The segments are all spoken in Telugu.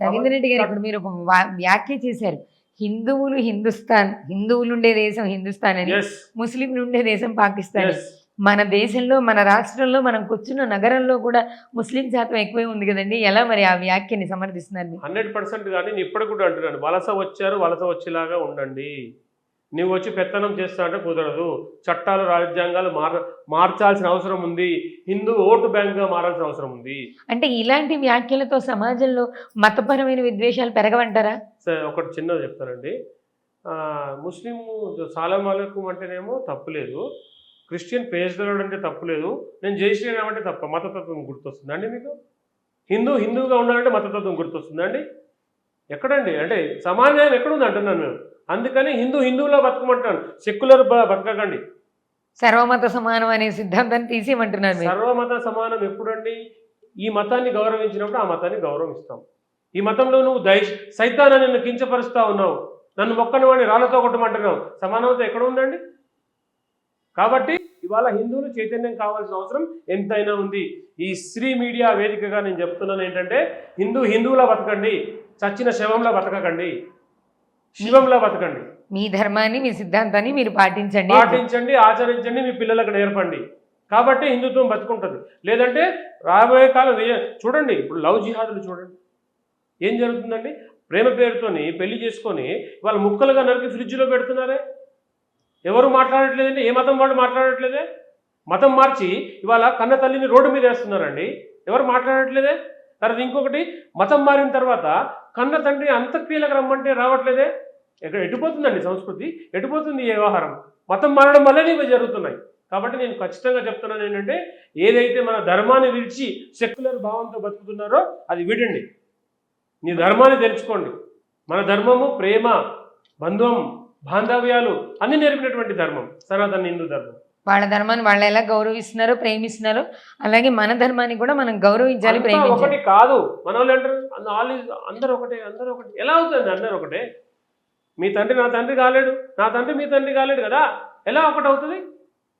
రవీంద్ర రెడ్డి గారు ఇప్పుడు మీరు ఒక వ్యాఖ్య చేశారు. హిందువులు ఉండే దేశం హిందుస్థాన్ అని, ముస్లింలు ఉండే దేశం పాకిస్తాన్. మన దేశంలో, మన రాష్ట్రంలో, మనం కూర్చున్న నగరంలో కూడా ముస్లిం శాతం ఎక్కువే ఉంది కదండి. ఎలా మరి ఆ వ్యాఖ్యని సమర్థిస్తున్నారు? 100% కానీ నేను ఇప్పుడు కూడా అంటున్నాను, వలస వచ్చారు, వలస వచ్చేలాగా ఉండండి. నువ్వు వచ్చి పెత్తనం చేస్తా అంటే కుదరదు. చట్టాలు, రాజ్యాంగాలు మార్చాల్సిన అవసరం ఉంది. హిందూ ఓటు బ్యాంక్గా మారాల్సిన అవసరం ఉంది. అంటే ఇలాంటి వ్యాఖ్యలతో సమాజంలో మతపరమైన విద్వేషాలు పెరగవంటారా? సరే, ఒకటి చిన్నది చెప్తానండి. ముస్లిం సలాం అలైకుం అంటేనేమో తప్పులేదు, క్రిస్టియన్ ప్రేజ్ ది లార్డ్ అంటే తప్పులేదు, నేను జై శ్రీరామ్ అంటే తప్ప. మతతత్వం గుర్తొస్తుందండి మీకు? హిందువుగా ఉండాలంటే మతతత్వం గుర్తొస్తుందండి? ఎక్కడండి? అంటే సమాన్యాయం ఎక్కడుంది అంటున్నాను నేను. అందుకని హిందువులో బతకమంటున్నాను, సెక్యులర్ బతకకండి. సర్వమత సమానం అనే సిద్ధాంతాన్ని తీసేయమంటున్నారు. సర్వమత సమానం ఎప్పుడండి? ఈ మతాన్ని గౌరవించినప్పుడు ఆ మతాన్ని గౌరవిస్తాం. ఈ మతంలో నువ్వు సైతాన్ని నన్ను కించపరుస్తా ఉన్నావు, నన్ను మొక్కని వాడిని రాళ్లతో కొట్టమంటున్నావు, సమానత ఎక్కడ ఉందండి? కాబట్టి ఇవాళ హిందువులు చైతన్యం కావాల్సిన అవసరం ఎంతైనా ఉంది. ఈ శ్రీ మీడియా వేదికగా నేను చెప్తున్నాను ఏంటంటే, హిందువులా బతకండి, చచ్చిన శవంలా బతకకండి, శివంలా బతకండి. మీ ధర్మాన్ని, మీ సిద్ధాంతాన్ని మీరు పాటించండి, ఆచరించండి, మీ పిల్లలకు నేర్పండి. కాబట్టి హిందుత్వం బతుకుంటుంది. లేదంటే రాబోయే కాలం చూడండి, ఇప్పుడు లవ్ జిహాదులు చూడండి ఏం జరుగుతుందండి. ప్రేమ పేరుతోని పెళ్లి చేసుకొని వాళ్ళు ముక్కలుగా నరికి ఫ్రిడ్జ్లో పెడుతున్నారే. ఎవరు మాట్లాడట్లేదండి, ఏ మతం వాళ్ళు మాట్లాడట్లేదే. మతం మార్చి ఇవాళ కన్న తల్లిని రోడ్డు మీద వేస్తున్నారండి, ఎవరు మాట్లాడట్లేదే. తర్వాత ఇంకొకటి, మతం మారిన తర్వాత కన్న తండ్రి అంత్యక్రియలకు రమ్మంటే రావట్లేదే. ఎటుపోతుందండి సంస్కృతి, ఎటుపోతుంది ఈ వ్యవహారం? మతం మారడం వల్లనే ఇవి జరుగుతున్నాయి. కాబట్టి నేను ఖచ్చితంగా చెప్తున్నాను ఏంటంటే, ఏదైతే మన ధర్మాన్ని విడిచి సెక్యులర్ భావంతో బతుకుతున్నారో అది విడండి. నీ ధర్మాన్ని తెలుసుకోండి. మన ధర్మము ప్రేమ, బంధువం, బాంధవ్యాలు అన్ని నేర్పినటువంటి ధర్మం సనాతన హిందూ ధర్మం. వాళ్ళ ధర్మాన్ని వాళ్ళు ఎలా గౌరవిస్తున్నారో, ప్రేమిస్తున్నారో అలాగే మన ధర్మాన్ని కూడా మనం గౌరవించాలి, ప్రేమించాలి. ఒకటి కాదు, మన వాళ్ళు అంటారు అందరూ ఒకటే, అందరూ ఒకటి. ఎలా అవుతుంది అందరూ ఒకటే? మీ తండ్రి నా తండ్రి కాలేడు, నా తండ్రి మీ తండ్రి కాలేడు కదా, ఎలా ఒకటి అవుతుంది?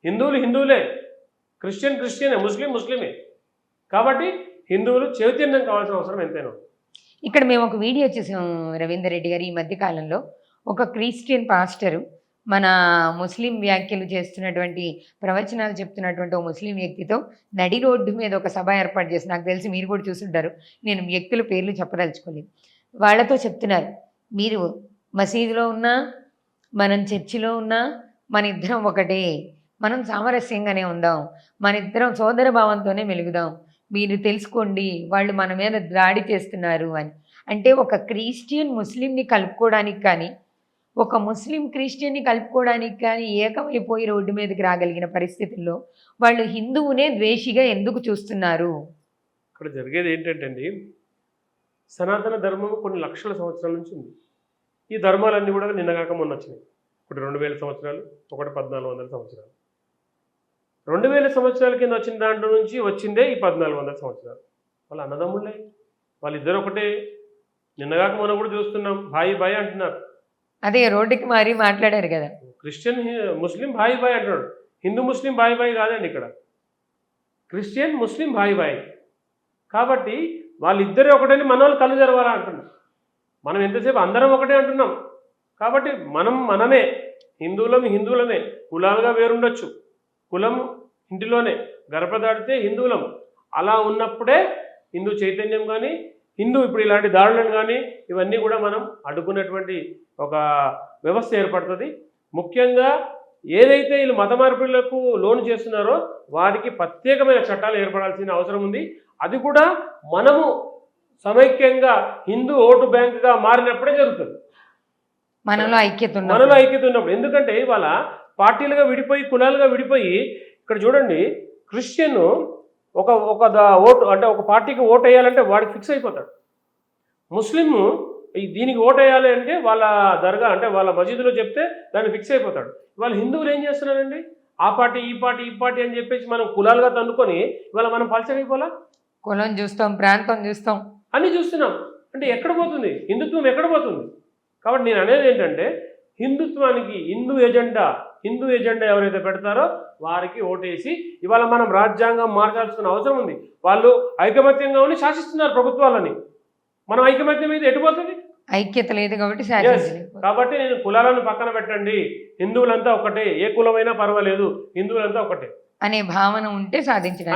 హిందువులే, క్రిస్టియనే, ముస్లిమే. కాబట్టి హిందువులు చైతన్యం కావాల్సిన అవసరం ఎంతైనా. ఇక్కడ మేము ఒక వీడియో చూసాం రవీందర్ రెడ్డి గారు. ఈ మధ్యకాలంలో ఒక క్రిస్టియన్ పాస్టరు మన ముస్లిం వ్యాఖ్యలు చేస్తున్నటువంటి, ప్రవచనాలు చెప్తున్నటువంటి ఒక ముస్లిం వ్యక్తితో నడి రోడ్డు మీద ఒక సభ ఏర్పాటు చేసి, నాకు తెలిసి మీరు కూడా చూసుంటారు, నేను వ్యక్తుల పేర్లు చెప్పదలుచుకోలేదు, వాళ్ళతో చెప్తున్నారు, మీరు మసీదులో ఉన్నా, మనం చర్చిలో ఉన్నా, మన ఇద్దరం ఒకటే, మనం సామరస్యంగానే ఉందాం, మన ఇద్దరం సోదర భావంతోనే మెలుగుదాం, మీరు తెలుసుకోండి వాళ్ళు మన మీద దాడి చేస్తున్నారు అని. అంటే ఒక క్రిస్టియన్ ముస్లింని కలుపుకోవడానికి కానీ, ఒక ముస్లిం క్రిస్టియన్ని కలుపుకోవడానికి కానీ ఏకమైపోయి రోడ్డు మీదకి రాగలిగిన పరిస్థితుల్లో వాళ్ళు హిందువునే ద్వేషిగా ఎందుకు చూస్తున్నారు? ఇక్కడ జరిగేది ఏంటంటే అండి, సనాతన ధర్మం కొన్ని లక్షల సంవత్సరాల నుంచి ఉంది. ఈ ధర్మాలన్నీ కూడా నిన్నగాక మొన్న వచ్చినాయి. ఒకటి 2000 సంవత్సరాలు, ఒకటి 1400 సంవత్సరాలు. 2000 సంవత్సరాల కింద వచ్చిన దాంట్లో నుంచి వచ్చిందే ఈ 1400 సంవత్సరాలు. వాళ్ళ అన్నదమ్ముళ్ళే, వాళ్ళిద్దరు ఒకటే. నిన్నగాక మనం కూడా చూస్తున్నాం, బాయి అంటున్నారు. అదే రోడ్డుకి మారి మాట్లాడారు కదా, క్రిస్టియన్ ముస్లిం బాయి అంటున్నాడు, హిందూ ముస్లిం బాయి కాదండి ఇక్కడ, క్రిస్టియన్ ముస్లిం బాయి. కాబట్టి వాళ్ళిద్దరే ఒకటని మన వాళ్ళు కళ్ళు తెరవాలా అంటున్నాం. మనం ఎంతసేపు అందరం ఒకటే అంటున్నాం. కాబట్టి మనమే హిందువులమే, కులాలుగా వేరుండొచ్చు, కులం ఇంటిలోనే, గడప దాటితే హిందువులం. అలా ఉన్నప్పుడే హిందూ చైతన్యం కానీ, ఇప్పుడు ఇలాంటి దాడులను కానీ ఇవన్నీ కూడా మనం అడ్డుకునేటువంటి ఒక వ్యవస్థ ఏర్పడుతుంది. ముఖ్యంగా ఏదైతే వీళ్ళు మత మార్పిడులకు లోను చేస్తున్నారో వారికి ప్రత్యేకమైన చట్టాలు ఏర్పడాల్సిన అవసరం ఉంది. అది కూడా మనము సమైక్యంగా హిందూ ఓటు బ్యాంకుగా మారినప్పుడే జరుగుతుంది, మనలో ఐక్యత ఉన్నప్పుడు. ఎందుకంటే ఇవాళ పార్టీలుగా విడిపోయి, కులాలుగా విడిపోయి, ఇక్కడ చూడండి, క్రిస్టియన్ ఒక ఓటు అంటే ఒక పార్టీకి ఓటు వేయాలంటే వాడికి ఫిక్స్ అయిపోతాడు. ముస్లిం దీనికి ఓటు వేయాలి అంటే వాళ్ళ దర్గా అంటే వాళ్ళ మసీదులో చెప్తే దాన్ని ఫిక్స్ అయిపోతాడు. ఇవాళ హిందువులు ఏం చేస్తున్నారండి, ఆ పార్టీ ఈ పార్టీ అని చెప్పేసి మనం కులాలుగా తన్నుకొని ఇవాళ మనం పలచగైపోలా, కులం చూస్తాం, ప్రాంతం చూస్తాం, అన్నీ చూస్తున్నాం. అంటే ఎక్కడ పోతుంది హిందుత్వం, ఎక్కడ పోతుంది? కాబట్టి నేను అనేది ఏంటంటే, హిందుత్వానికి హిందూ ఎజెండా ఎవరైతే పెడతారో వారికి ఓటేసి ఇవాళ మనం రాజ్యాంగం మార్చాల్సిన అవసరం ఉంది. వాళ్ళు ఐకమత్యంగా ఉండి శాసిస్తున్నారు ప్రభుత్వాలని. మనం ఐకమత్యం మీద ఎటుపోతుంది? ఐక్యత లేదు కాబట్టి Yes. శాసించలేదు. కాబట్టి నేను కులాలను పక్కన పెట్టండి, హిందువులంతా ఒకటే, ఏ కులమైనా పర్వాలేదు, హిందువులంతా ఒకటే అనే భావన ఉంటే సాధించడానికి